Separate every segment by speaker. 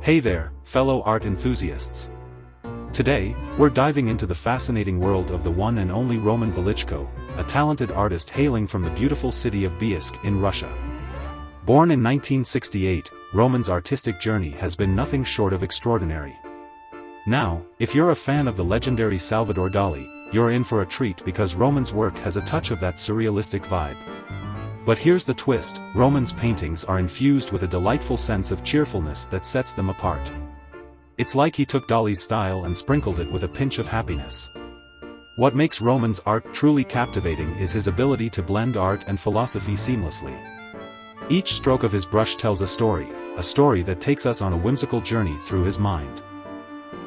Speaker 1: Hey there, fellow art enthusiasts. Today, we're diving into the fascinating world of the one and only Roman Velichko, a talented artist hailing from the beautiful city of Bielsk in Russia. Born in 1968, Roman's artistic journey has been nothing short of extraordinary. Now, if you're a fan of the legendary Salvador Dali, you're in for a treat because Roman's work has a touch of that surrealistic vibe. But here's the twist: Roman's paintings are infused with a delightful sense of cheerfulness that sets them apart. It's like he took Dali's style and sprinkled it with a pinch of happiness. What makes Roman's art truly captivating is his ability to blend art and philosophy seamlessly. Each stroke of his brush tells a story that takes us on a whimsical journey through his mind.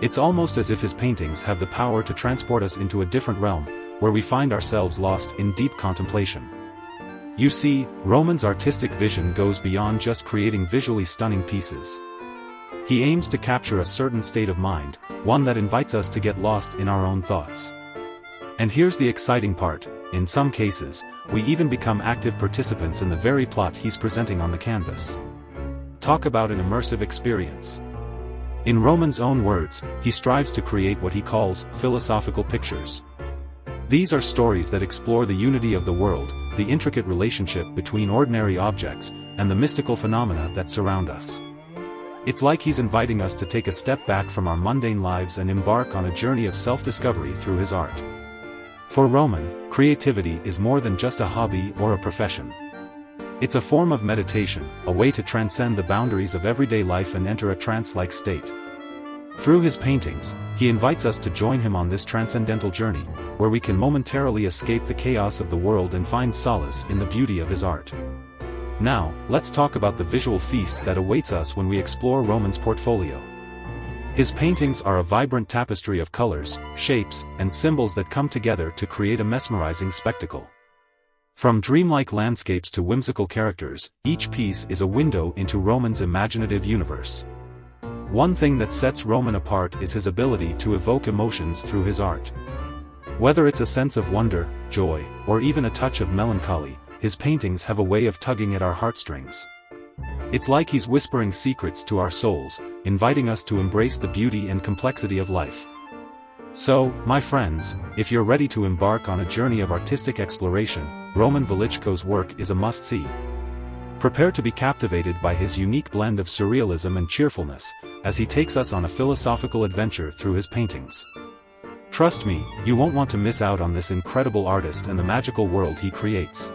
Speaker 1: It's almost as if his paintings have the power to transport us into a different realm, where we find ourselves lost in deep contemplation. You see, Roman's artistic vision goes beyond just creating visually stunning pieces. He aims to capture a certain state of mind, one that invites us to get lost in our own thoughts. And here's the exciting part: in some cases, we even become active participants in the very plot he's presenting on the canvas. Talk about an immersive experience. In Roman's own words, he strives to create what he calls philosophical pictures. These are stories that explore the unity of the world, the intricate relationship between ordinary objects, and the mystical phenomena that surround us. It's like he's inviting us to take a step back from our mundane lives and embark on a journey of self-discovery through his art. For Roman, creativity is more than just a hobby or a profession. It's a form of meditation, a way to transcend the boundaries of everyday life and enter a trance-like state. Through his paintings, he invites us to join him on this transcendental journey, where we can momentarily escape the chaos of the world and find solace in the beauty of his art. Now, let's talk about the visual feast that awaits us when we explore Roman's portfolio. His paintings are a vibrant tapestry of colors, shapes, and symbols that come together to create a mesmerizing spectacle. From dreamlike landscapes to whimsical characters, each piece is a window into Roman's imaginative universe. One thing that sets Roman apart is his ability to evoke emotions through his art. Whether it's a sense of wonder, joy, or even a touch of melancholy, his paintings have a way of tugging at our heartstrings. It's like he's whispering secrets to our souls, inviting us to embrace the beauty and complexity of life. So, my friends, if you're ready to embark on a journey of artistic exploration, Roman Velichko's work is a must-see. Prepare to be captivated by his unique blend of surrealism and cheerfulness, as he takes us on a philosophical adventure through his paintings. Trust me, you won't want to miss out on this incredible artist and the magical world he creates.